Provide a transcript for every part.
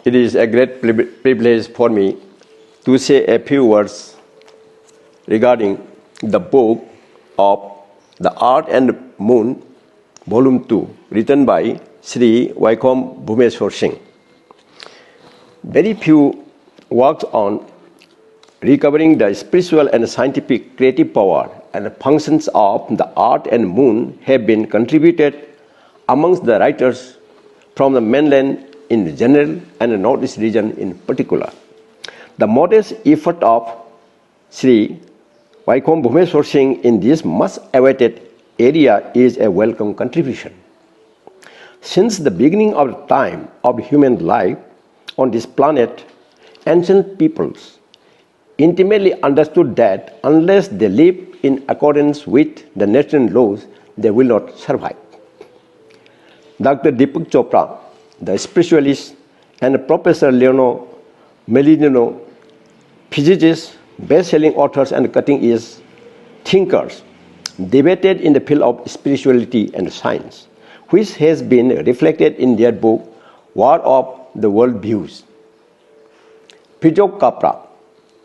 It is a great privilege for me to say a few words regarding the book of The Earth and Moon, Volume 2, written by Sri Waikhom Bhumeswar Singh. Very few works on recovering the spiritual and scientific creative power and functions of the earth and moon have been contributed amongst the writers from the mainland in general and the northeast region in particular. The modest effort of Sri Waikhom Bhumeswar Singh in this much awaited area is a welcome contribution. Since the beginning of time of human life on this planet, ancient peoples intimately understood that unless they live in accordance with the natural laws, they will not survive. Dr. Deepak Chopra, the spiritualist, and Professor Leonardo Melino, physicists, best-selling authors, and cutting-edge thinkers, debated in the field of spirituality and science, which has been reflected in their book, War of the World Views. Pijok Kapra,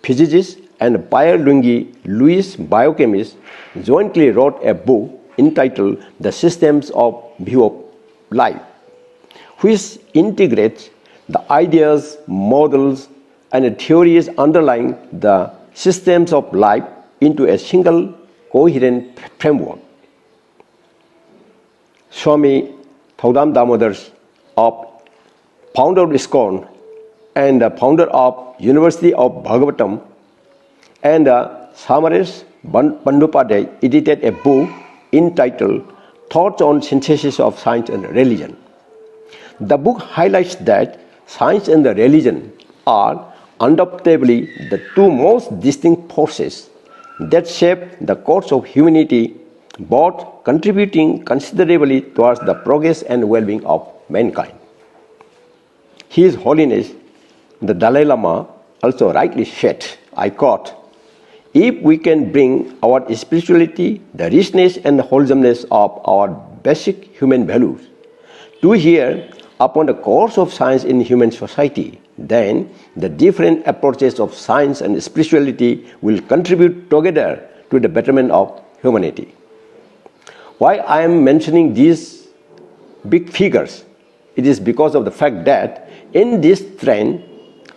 physicist, and Pierre Lungi, Louis, biochemist, jointly wrote a book entitled The Systems of View of Life, which integrates the ideas, models, and theories underlying the systems of life into a single coherent framework. Swami Thodam Damodar, founder of ISKCON and the founder of University of Bhagavatam, and Samaresh Bandyopadhyay edited a book entitled Thoughts on Synthesis of Science and Religion. The book highlights that science and the religion are undoubtedly the two most distinct forces that shape the course of humanity, both contributing considerably towards the progress and well-being of mankind. His Holiness the Dalai Lama also rightly said, I quote, "If we can bring our spirituality, the richness and wholesomeness of our basic human values to here upon the course of science in human society, then the different approaches of science and spirituality will contribute together to the betterment of humanity." Why I am mentioning these big figures? It is because of the fact that in this trend,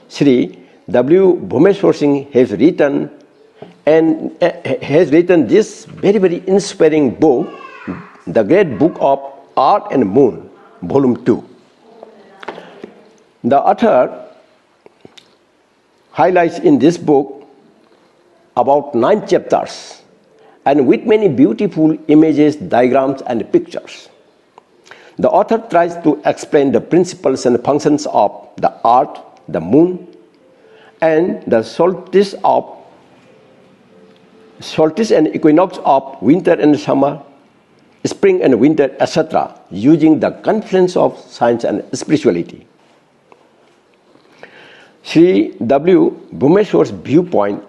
Sri W. Bhumeswar Singh has written this very, very inspiring book, The Great Book of Earth and Moon, Volume 2. The author highlights in this book about 9 chapters and with many beautiful images, diagrams, and pictures. The author tries to explain the principles and functions of the earth, the moon, and the solstice and equinox of winter and summer, spring and winter, etc., using the confluence of science and spirituality. Sri W. Bhumeswar's viewpoint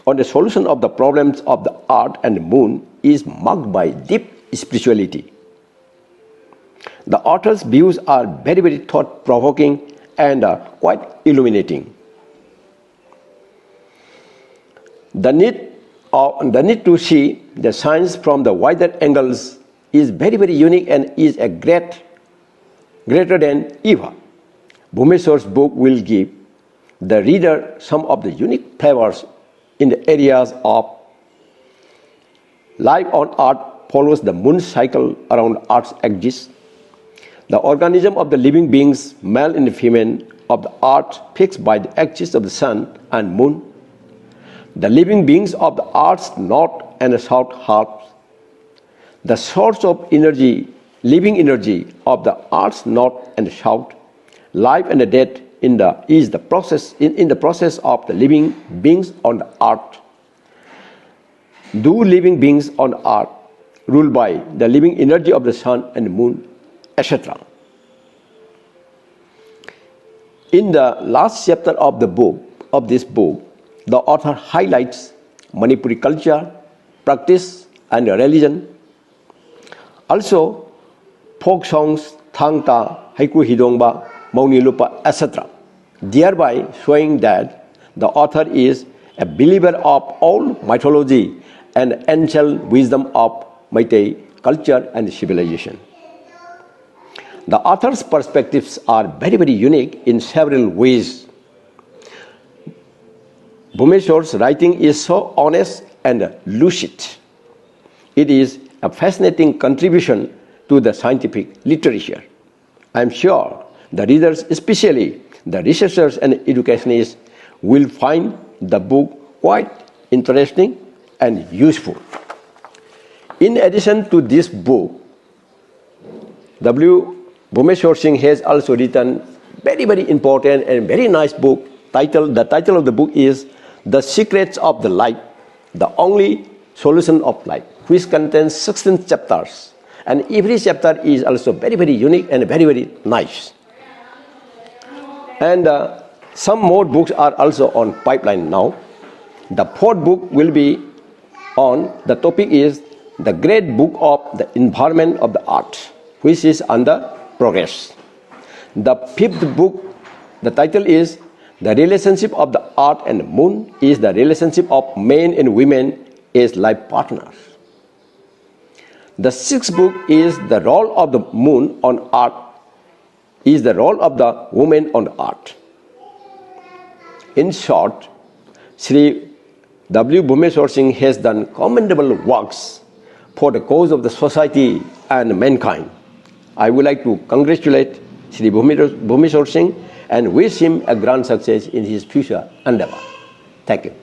on the solution of the problems of the earth and moon is marked by deep spirituality. The author's views are very, very thought-provoking and quite illuminating. The need to see the science from the wider angles is very, very unique and is a greater than ever. Bhumeswar's book will give the reader some of the unique flavors in the areas of life on earth follows the moon cycle around earth's axis. The organism of the living beings, male and female, of the earth fixed by the axis of the sun and moon. The living beings of the earth's north and south halves. The source of energy, living energy of the earth's north and south. Life and death in the process of the living beings on the earth. Do living beings on earth ruled by the living energy of the sun and moon, etc. In the last chapter of this book, the author highlights Manipuri culture, practice, and religion. Also, folk songs, thangta, haiku hidongba, mauni lupa, etc. thereby showing that the author is a believer of all mythology and ancient wisdom of Meitei culture and civilization. The author's perspectives are very, very unique in several ways. Bhumeswar's writing is so honest and lucid. It is a fascinating contribution to the scientific literature. I am sure the readers, especially the researchers and educationists, will find the book quite interesting and useful. In addition to this book, Bhumeswar Singh has also written very, very important and very nice book. The title of the book is The Secrets of the Life, the Only Solution of Life, which contains 16 chapters. And every chapter is also very, very unique and very, very nice. And some more books are also on pipeline now. The fourth book will be on, the topic is The Great Book of the Environment of the Earth, which is under progress. The fifth book, the title is The Relationship of the Earth and Moon is the Relationship of Men and Women as Life Partners. The sixth book is The Role of the Moon on Earth, is the role of the woman on Earth. In short, Sri W. Bhumeswar Singh has done commendable works for the cause of the society and mankind. I would like to congratulate Sri Bhumeswar Singh and wish him a grand success in his future endeavor. Thank you.